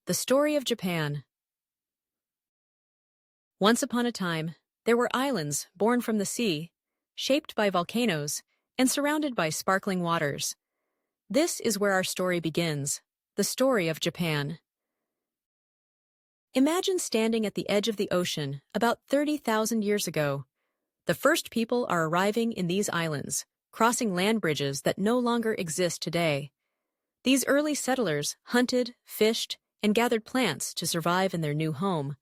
The story of Japan. Once upon a time, there were islands born from the sea, shaped by volcanoes, and surrounded by sparkling waters. This is where our story begins, the story of Japan. Imagine standing at the edge of the ocean about 30,000 years ago. The first people are arriving in these islands, crossing land bridges that no longer exist today. These early settlers hunted, fished, and gathered plants to survive in their new home.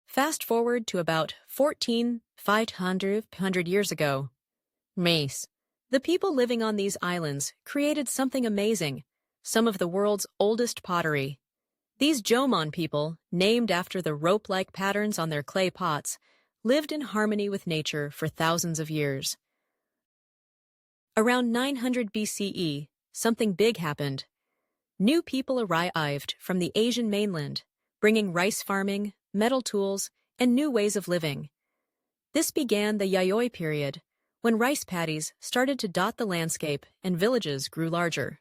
Fast forward to about 14,500 years ago. Mace. The people living on these islands created something amazing, some of the world's oldest pottery. These Jomon people, named after the rope-like patterns on their clay pots, lived in harmony with nature for thousands of years. Around 900 BCE, something big happened. New people arrived from the Asian mainland, bringing rice farming, metal tools, and new ways of living. This began the Yayoi period, when rice paddies started to dot the landscape and villages grew larger.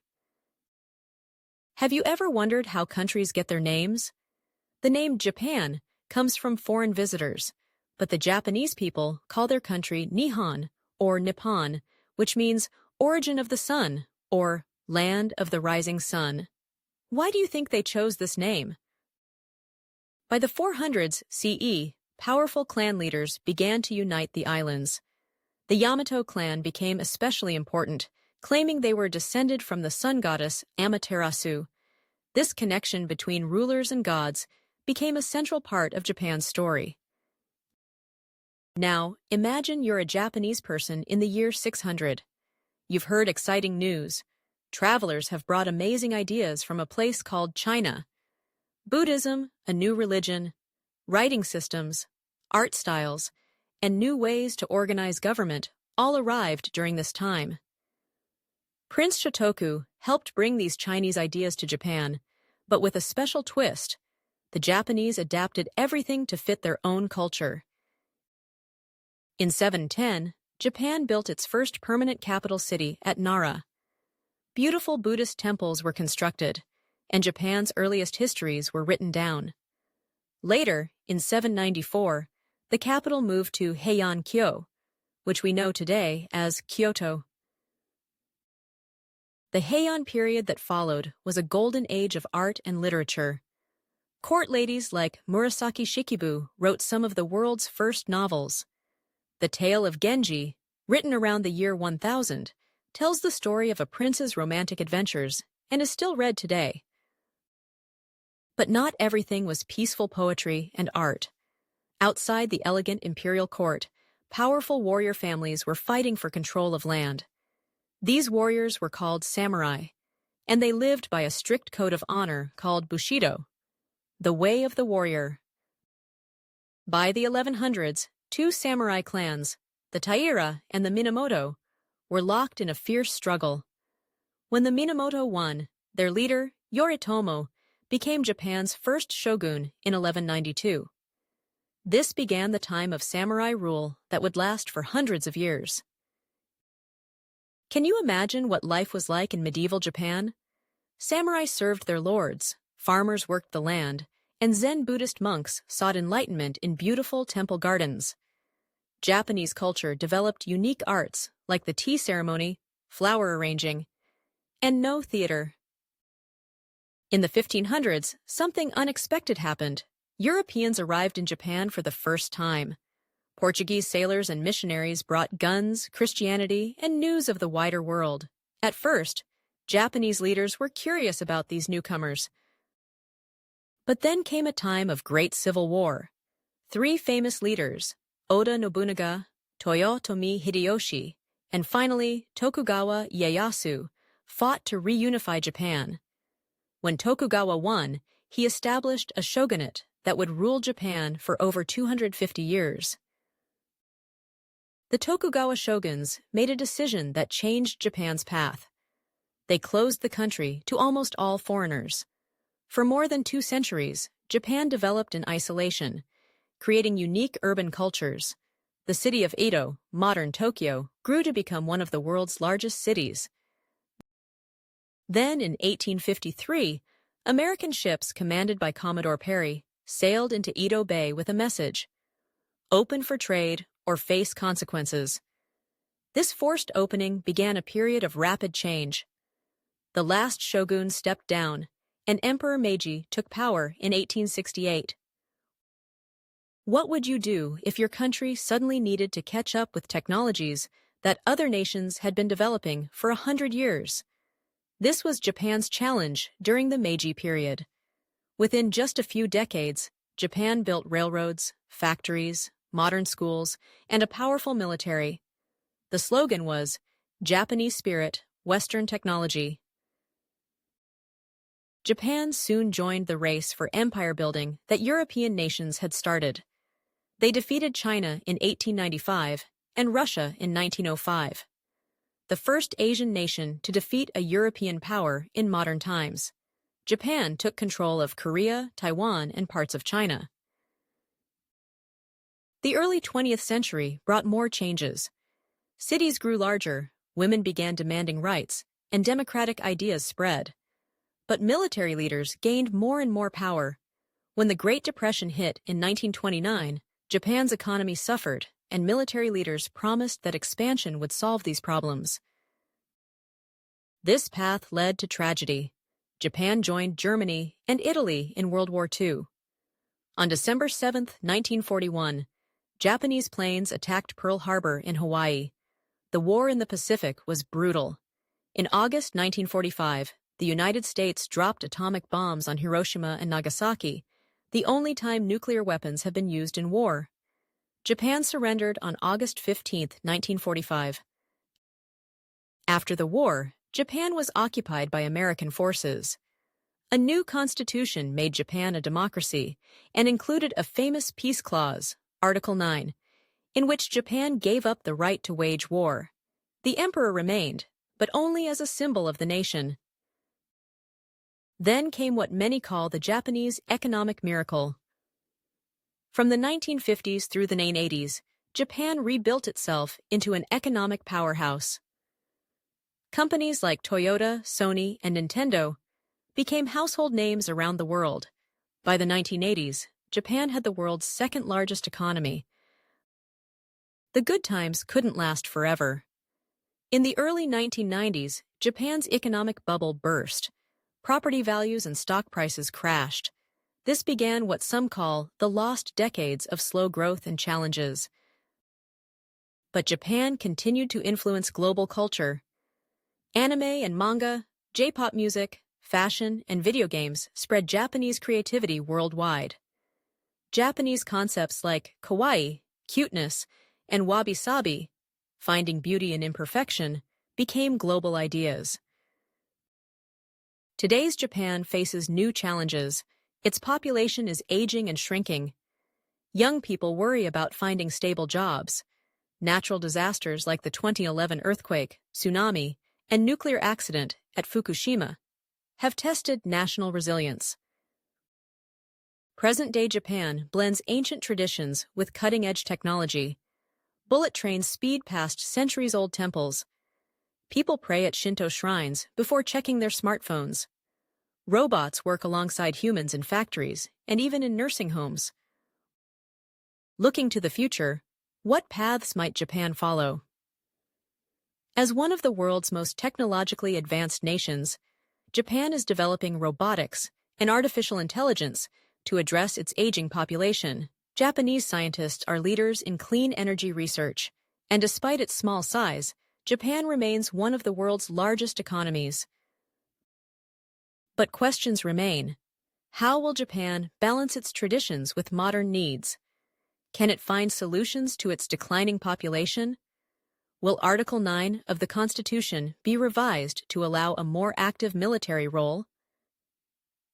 Have you ever wondered how countries get their names? The name Japan comes from foreign visitors, but the Japanese people call their country Nihon or Nippon, which means origin of the sun or land of the rising sun. Why do you think they chose this name? By the 400s CE, powerful clan leaders began to unite the islands. The Yamato clan became especially important, claiming they were descended from the sun goddess Amaterasu. This connection between rulers and gods became a central part of Japan's story. Now, imagine you're a Japanese person in the year 600. You've heard exciting news. Travelers have brought amazing ideas from a place called China. Buddhism, a new religion, writing systems, art styles, and new ways to organize government all arrived during this time. Prince Shotoku helped bring these Chinese ideas to Japan, but with a special twist. The Japanese adapted everything to fit their own culture. In 710, Japan built its first permanent capital city at Nara. Beautiful Buddhist temples were constructed, and Japan's earliest histories were written down. Later, in 794, the capital moved to Heian-kyo, which we know today as Kyoto. The Heian period that followed was a golden age of art and literature. Court ladies like Murasaki Shikibu wrote some of the world's first novels. The tale of Genji, written around the year 1000, tells the story of a prince's romantic adventures and is still read today. But not everything was peaceful poetry and art. Outside the elegant imperial court, powerful warrior families were fighting for control of land. These warriors were called samurai, and they lived by a strict code of honor called bushido, the way of the warrior. By the 1100s, two samurai clans, the Taira and the Minamoto, were locked in a fierce struggle. When the Minamoto won, their leader, Yoritomo, became Japan's first shogun in 1192. This began the time of samurai rule that would last for hundreds of years. Can you imagine what life was like in medieval Japan? Samurai served their lords, farmers worked the land, and Zen Buddhist monks sought enlightenment in beautiful temple gardens. Japanese culture developed unique arts like the tea ceremony, flower arranging, and no theater. In the 1500s, something unexpected happened. Europeans arrived in Japan for the first time. Portuguese sailors and missionaries brought guns, Christianity, and news of the wider world. At first, Japanese leaders were curious about these newcomers. But then came a time of great civil war. Three famous leaders, Oda Nobunaga, Toyotomi Hideyoshi, and finally Tokugawa Ieyasu, fought to reunify Japan. When Tokugawa won, he established a shogunate that would rule Japan for over 250 years. The Tokugawa shoguns made a decision that changed Japan's path. They closed the country to almost all foreigners. For more than 2 centuries, Japan developed in isolation, creating unique urban cultures. The city of Edo, modern Tokyo, grew to become one of the world's largest cities. Then, in 1853, American ships commanded by Commodore Perry sailed into Edo Bay with a message: open for trade or face consequences. This forced opening began a period of rapid change. The last shogun stepped down, and Emperor Meiji took power in 1868. What would you do if your country suddenly needed to catch up with technologies that other nations had been developing for 100 years? This was Japan's challenge during the Meiji period. Within just a few decades, Japan built railroads, factories, modern schools, and a powerful military. The slogan was, "Japanese spirit, Western technology." Japan soon joined the race for empire building that European nations had started. They defeated China in 1895 and Russia in 1905. The first Asian nation to defeat a European power in modern times. Japan took control of Korea, Taiwan, and parts of China. The early 20th century brought more changes. Cities grew larger, women began demanding rights, and democratic ideas spread. But military leaders gained more and more power. When the Great Depression hit in 1929, Japan's economy suffered, and military leaders promised that expansion would solve these problems. This path led to tragedy. Japan joined Germany and Italy in World War II. On December 7, 1941, Japanese planes attacked Pearl Harbor in Hawaii. The war in the Pacific was brutal. In August 1945, the United States dropped atomic bombs on Hiroshima and Nagasaki, the only time nuclear weapons have been used in war. Japan surrendered on August 15, 1945. After the war, Japan was occupied by American forces. A new constitution made Japan a democracy and included a famous peace clause, Article 9, in which Japan gave up the right to wage war. The emperor remained, but only as a symbol of the nation. Then came what many call the Japanese economic miracle. From the 1950s through the 1980s, Japan rebuilt itself into an economic powerhouse. Companies like Toyota, Sony, and Nintendo became household names around the world. By the 1980s, Japan had the world's second-largest economy. The good times couldn't last forever. In the early 1990s, Japan's economic bubble burst. Property values and stock prices crashed. This began what some call the lost decades of slow growth and challenges. But Japan continued to influence global culture. Anime and manga, J-pop music, fashion, and video games spread Japanese creativity worldwide. Japanese concepts like kawaii, cuteness, and wabi-sabi, finding beauty in imperfection, became global ideas. Today's Japan faces new challenges. Its population is aging and shrinking. Young people worry about finding stable jobs. Natural disasters like the 2011 earthquake, tsunami, and nuclear accident at Fukushima have tested national resilience. Present-day Japan blends ancient traditions with cutting-edge technology. Bullet trains speed past centuries-old temples. People pray at Shinto shrines before checking their smartphones. Robots work alongside humans in factories and even in nursing homes. Looking to the future, what paths might Japan follow? As one of the world's most technologically advanced nations, Japan is developing robotics and artificial intelligence to address its aging population. Japanese scientists are leaders in clean energy research, and despite its small size, Japan remains one of the world's largest economies. But questions remain. How will Japan balance its traditions with modern needs? Can it find solutions to its declining population? Will Article 9 of the Constitution be revised to allow a more active military role?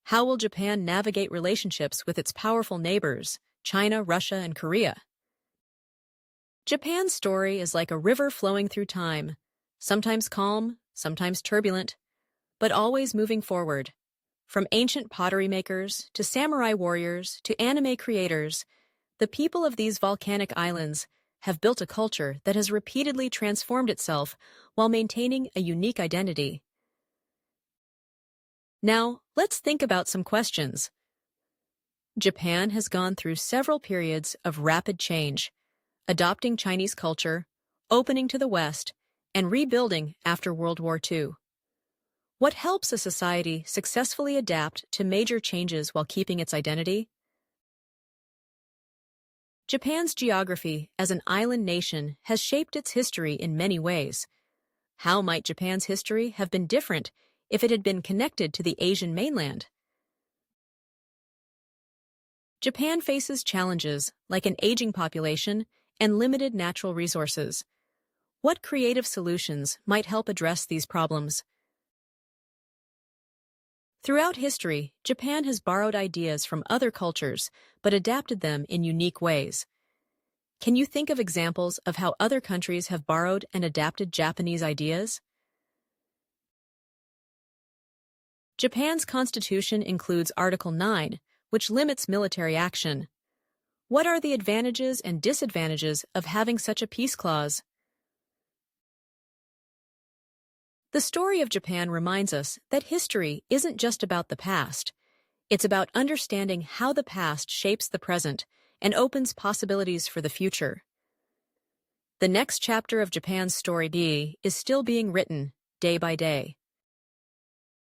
How will Japan navigate relationships with its powerful neighbors, China, Russia, and Korea? Japan's story is like a river flowing through time, sometimes calm, sometimes turbulent, but always moving forward. From ancient pottery makers to samurai warriors to anime creators, the people of these volcanic islands have built a culture that has repeatedly transformed itself while maintaining a unique identity. Now, let's think about some questions. Japan has gone through several periods of rapid change, adopting Chinese culture, opening to the West, and rebuilding after World War II. What helps a society successfully adapt to major changes while keeping its identity? Japan's geography as an island nation has shaped its history in many ways. How might Japan's history have been different if it had been connected to the Asian mainland? Japan faces challenges like an aging population and limited natural resources. What creative solutions might help address these problems? Throughout history, Japan has borrowed ideas from other cultures but adapted them in unique ways. Can you think of examples of how other countries have borrowed and adapted Japanese ideas? Japan's constitution includes Article 9, which limits military action. What are the advantages and disadvantages of having such a peace clause? The story of Japan reminds us that history isn't just about the past. It's about understanding how the past shapes the present and opens possibilities for the future. The next chapter of Japan's story is still being written, day by day.